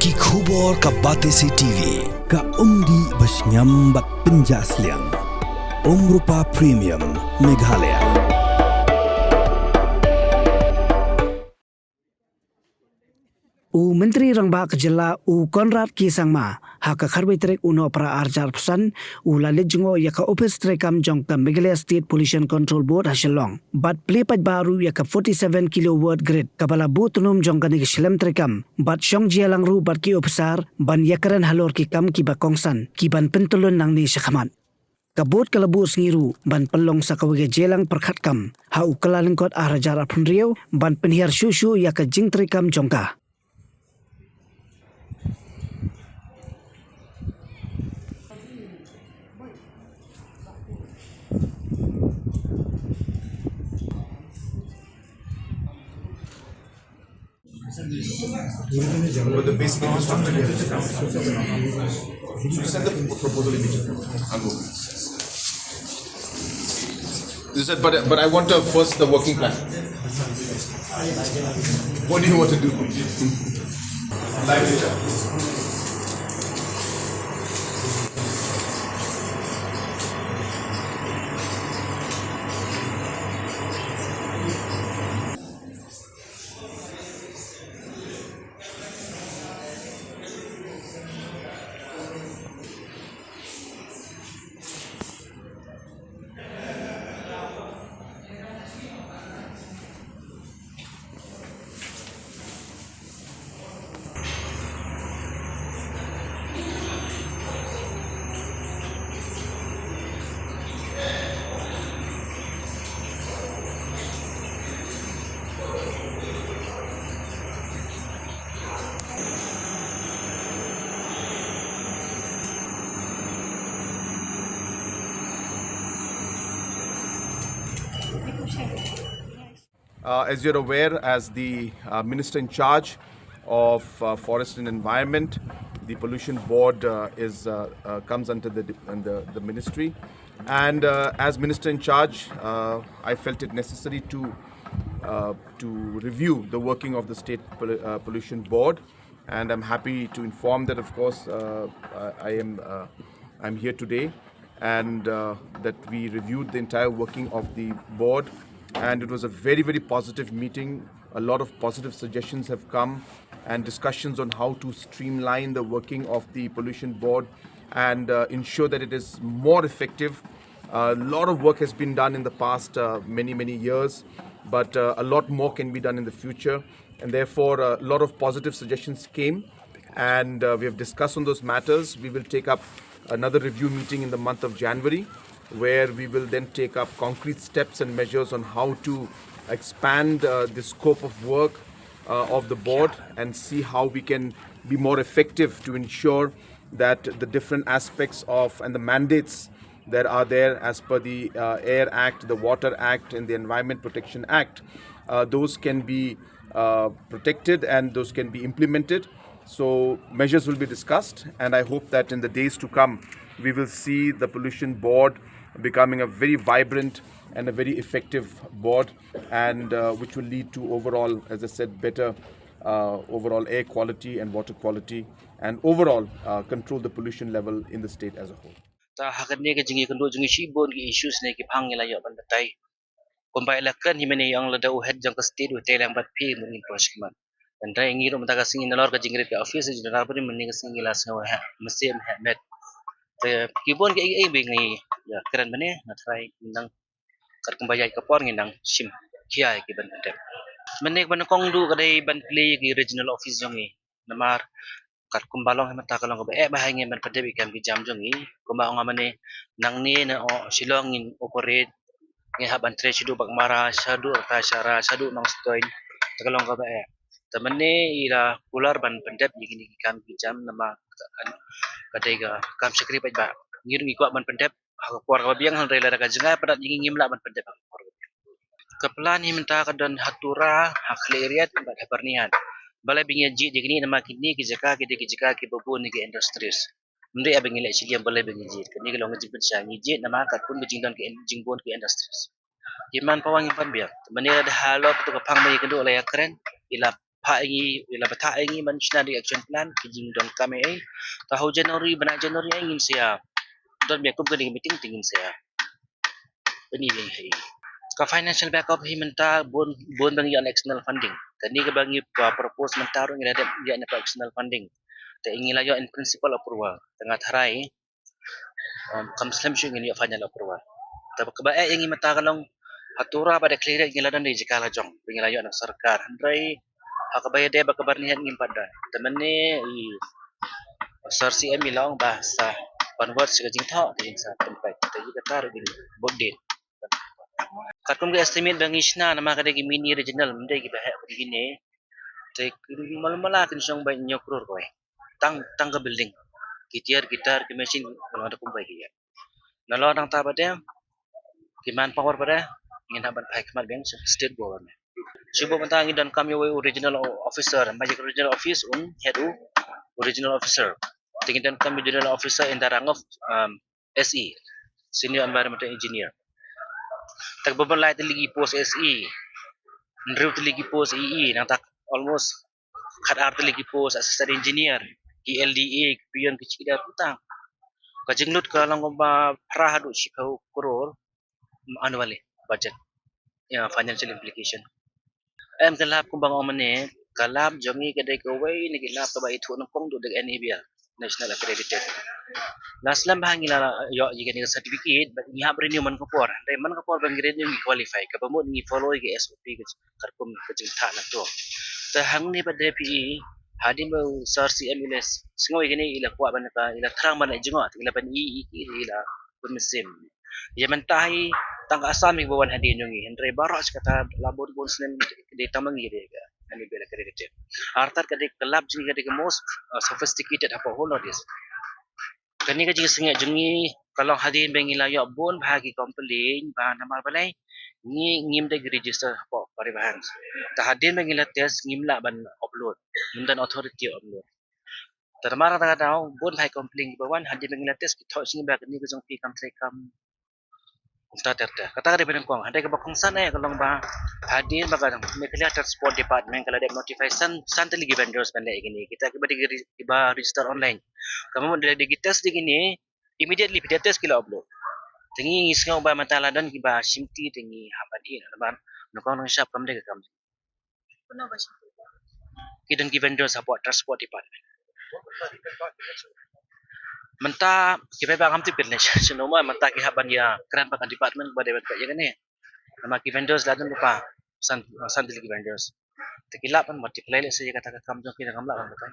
Ki khubor ka Batesi TV ka umdi basnyam bak penjaslian. Rupa Premium Meghalaya. Menteri Rangba Kejela Konrad Kisangma haka karbitrek uno para arjar pesan lalit jengo yaka office trekam jong ka Meghalaya State Pollution Control Board hasilong bat plepat baru yaka 47 kilowatt grid kabala bu Tnum jong ka nigishlem trekam bat syong jialang ru bat ki opsar ban yakaran halor ki kam ki bakongsan ki ban pentulun nang ni syakaman kabut kalabu sengiru ban pelong sakawage jelang perkhat kam ha ukalalengkot arjar apun riau ban penhiar syushu yaka jing trekam jongka. But the basic infrastructure we have discussed. So you send the proposal immediately. I'll go. You said, but I want first the working plan. What do you want to do? Live data. As you're aware, as the Minister in charge of Forest and Environment, the Pollution Board comes under the ministry. And as Minister in charge, I felt it necessary to review the working of the State Pollution Board. And I'm happy to inform that, of course, I'm here today, and that we reviewed the entire working of the board. And it was a very, very positive meeting. A lot of positive suggestions have come and discussions on how to streamline the working of the pollution board and ensure that it is more effective. A lot of work has been done in the past many years, but a lot more can be done in the future. And therefore, a lot of positive suggestions came, and we have discussed on those matters. We will take up another review meeting in the month of January, where we will then take up concrete steps and measures on how to expand the scope of work of the board and see how we can be more effective to ensure that the different aspects of and the mandates that are there as per the Air Act, the Water Act and the Environment Protection Act, those can be protected and those can be implemented. So measures will be discussed, and I hope that in the days to come we will see the pollution board becoming a very vibrant and a very effective board, and which will lead to overall, as I said, better overall air quality and water quality, and overall control the pollution level in the state as a whole. Ta hakadne ke jingi kendo jingi shi bon ki issues ne ki phang la yo ban tai kombai la kan himene yang la da head jang ka state u telang bat phi mun in proshman dan dai ngi ro mata ka singi nalor ka jingi ka office ji na pari mun ni ka singi la sa ha mesem ha met ki bon ki ai be ngi ya kran bane na try nang kat kombai ka por ngi nang sim kiai ki ban ta mane ban kong du ka dai ban play ki regional office jong ni namar kat kumbalong hema takalong ko ba ngi ban pade bi kam ki jam jong ni kumba nga mane nang ni na o silong in operate ngi haban tre sidu bak mara sadu ka syara sadu nang stoin takalong ko ba tamane ila pular ban pandap ni kini kam ki jam nama kadai ga kam sekri ba ngir ngi ko ban pandap ha ko ka biang han rela ka jenga padat ngi ngimla ban pandap keplan ni minta kadan hatura hak leriat ba habarnian balai bingi ji digini nama kini ki jaka ki babun ni ki industries mende abeng ile siliam balai bingi ji kini ki long ji pun sya ngi ji nama kat pun bijing don ki jingbon ki industries Iman pawang impan biak. Manila da halop to kapang may kendo olay akren ilap pa ingi ila bata ingi man national action plan kijing don kami ai tahu Januari bana Januari ai ingin sia don biak kum gani meeting tingin sia ini hai ka financial backup hi menta bon bangi an external funding kani ka bangi propose menta ro ngira dia na external funding ta ingi layo in principle approval tengah tharai kam slam shu ngi final approval ta ba ingi mata kalong atura pada clear ngi ladan di jikala jong ngi layo nak sarkar handrai hakabaya de bakabar nihat ngim pada temene i sar CM ilong bahasa convert segajing tho di sa tempat kita kata ro bodin Katung ke estimate bang isna nama kada ki mini regional mende ki bahak begini. Te mal-mala kin song bay nyokror ko. Tang ka building. Gitar gitar ki machine kalau ada kumpai ki. Nalo nang ta bade ki manpower pada ingin haban pai kemat bang state government. Subo mentang dan kami original officer, majik original office head original officer. Tingin dan kami original officer in the rank of SE, senior environmental engineer. Tagbabal lahat lagi post SE. Nrew lagi post EE nang tak almost kat art lagi post assistant engineer ELDA pion kecil putang kajinglut kalau ngomba prah adu sipau kuror annually budget ya financial implication em kalap kumbang omane kalap jongi kedai kawai ni kalap ka bai thu nang kong du deg NABL national accredited naslam bahangila yo jika ni certificate but ni hab renew man kapor dai man kapor bang renew ni qualify ka bamut ni follow ke SOP ke karpum ke jingtha na to ta hang ni pada PE hadi mau sar CMLS singo igini ila kwa ban ka ila thrang ban jingo ila ban ila kumisim ya mentahi tang asam ni bawan hadi nungi hendre barak kata labor bonsnen di tamang ide ga ani bela accredited artar kadi kelab jingi kadi most sophisticated apa whole of this kani ka jing singa jungi kalau hadin bengi la yo bon bhagi complain ba namal balai ni ngim de register po paribahan ta hadin bengi la test ngim la ban upload mundan authority upload termara ta daw bon bhai complain bawan hadin bengi la test ki thos ni ba ni ko jong pi kam se kam Unta terta. Kata kada pinang kuang. Hadai kabakong sana ya kalong ba. Hadin baga Meghalaya Transport Department kalau ada notify san tali vendors kan gini. Kita iba register online. Kamu mau dari test di gini immediately video test kila upload. Tingi isngau ba matala dan kiba simti tingi hapan in naman. Nukong nang shop kam dega kam. Kuno ba simti? Kidang vendors support transport department. Menta kita ba kam tipil na siya sinoma menta ki haban ya kran pa department ba debet ya gani nama ki vendors ladun lupa san dili ki vendors tekila pan multiply le saya kata kam jong kita kam la kan